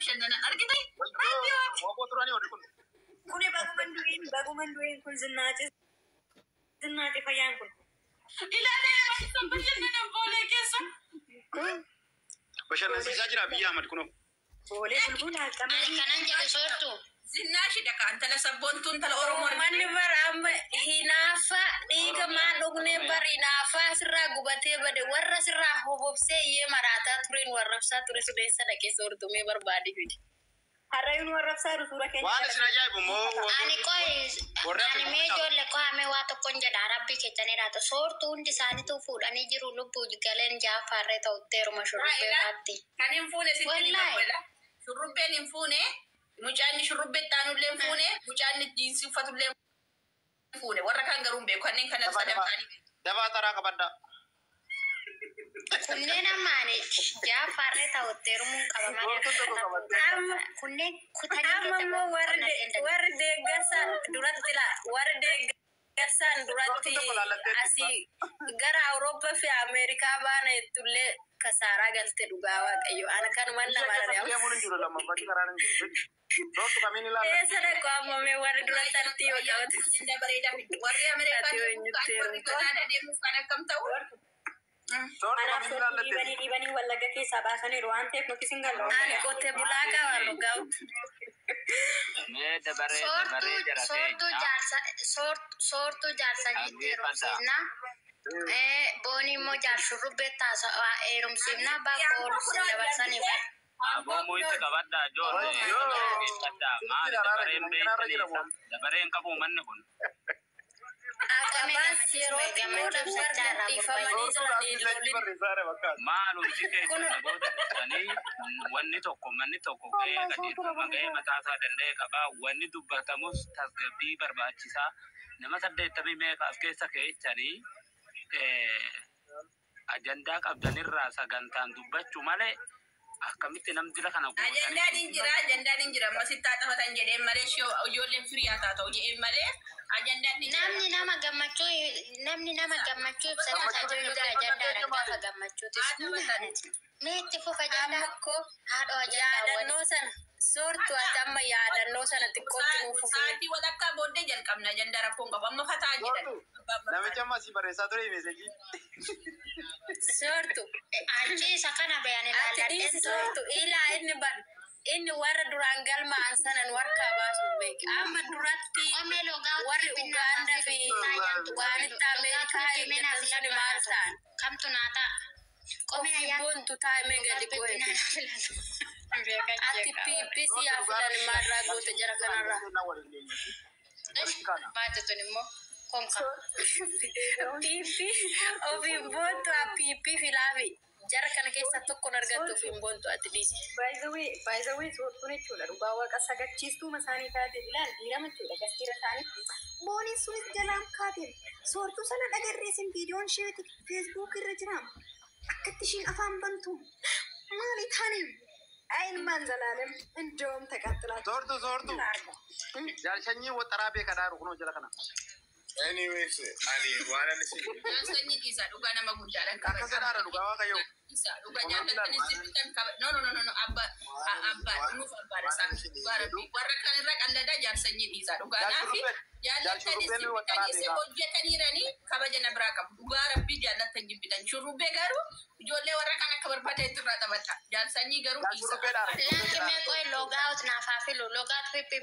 شننا أركضي راديو وقطراني وريكون كوني باغو من دوين كل زناتي فيان كل إلى أنا يا رب بشننا بولي كيسو بشرنا سيساجنا بيا أحمد كنو بولي بلبولا كمان كان جل صورته زناشي دكا أنت لا سبونتون تلا أورمور من برام هنافا ديك ما نغني بر هنافا سرا غبته بده ور سرا هوب سي مراتا ترين ورفسا تري سدي سدكي صورته مي بربادي فيدي هرايون ورفسا رسولا كين وانا سنجاي بمو ani koy ani mejo le ko ame wato konja darabi ke tani rato sortu undi sani tu food ani jiru lupu galen ja farre to tero mashuru be hatti كان ينفونه ستين بقولا شربين ينفونه مجاني شربت تانو لين فونه مجاني جينسي فتو لين فونه ورا كان غروم بي كان كان سدم تاني دبا ترى كبدا kunnena mane ja farre to tero mun kaba mane kunne kutani amma warde gasan duratila warde gasan durati asi gara Europa fi America bana tulle kasara galte dugawa kayo ana kan manna mara ya mun juro lamma bari kararan juro to kamini la sare ko amma me warde duratati o gawta inda bareda warde America ko ada de mu kana kam taw ana dibani wala gake sabasane roante ko kisingal ani ko te bulaka walo gawt me dabare jarate sortu jarsa jitero sina boni mo jarshu rubeta sa erum sina ba ko dabarsani ba abo mo ite kabada jode kada ma dabare be dabare kabu manne kun maalum jike ani wanni tokko manni tokko ke gadi magay matasa dande kaba wanni dubbatamus tasgabi barbaachisa nama saddeettami meeqaaf keessa keechani ajanda qabdanirra sagantaan dubbachuu malee akkamitti nam dira kana go ajanda din jira masitta taatan jedhe malee shoo ijoolleen firiyaa taatoo jedhe malee ajanda din namni nama gammachuu ibsata ajanda gaafa gammachuu tisuu meetti fufa janda ko haadho yaadannoo sana sortu atamma yaadannoo sana xiqqootti nuufu saati walakka booddee jalqabna ajanda rakkoon qabu amma fataa jedhan namicha masi barreessaa ture meeseji sortu achi isa kana bayani laaladhe sortu ila inni warra duraan galmaan sanan warka baasu beek amma duratti warri Uganda fi waanitti Ameerikaa eeggatan suni maal ta'an kamtu naata qomee bontu taa'imee gadi bu'e ati piipisi yaafulan maarraa goote jara kanarraa baatutun immoo konka piipi ofiin boontu piipi filaafi jara kana keessa tokkoon argattu ofiin boontu ati dhiisi. By the way sortuun jechuudha dhugaa waaqa sagachiistuuma isaanii taate ilaal diirama jechuudha gastiira isaanii. Booniin sunis jalaan kaateen sortuu sana dhagarreesin viidiyoon isheeti feesbuuk irra jiraama. Akkatti ishiin afaan bantu maali taaniin ayin manzalaaለም እንደውም ተቀጥላችሁ sortu jalchanyii waxaraabee kadaaru kunoo jala kana. Anyways, ani wanna listen. Jalchanyii isa dhugaa nama guddaadhaan qaba. Akka sadhaadha dhugaa waa kayyoo. Isa dhugaa nyaatatti sibiitan qaba. No abba nuuf abbaadha isaa. Warra kan irra qalladaa jalchanyii isa dhugaa naafi jaalatanii sibiitan isa hojjetaniiranii kabaja na biraa qabu. Dhugaa rabbii jaalatan jibbitan. Shurrubbee garuu ijoollee warra kan akka barbaade irraa taphata. Jalchanyii garuu isa. Lankii meeqoo loogaa out naafaa filu loogaa pipi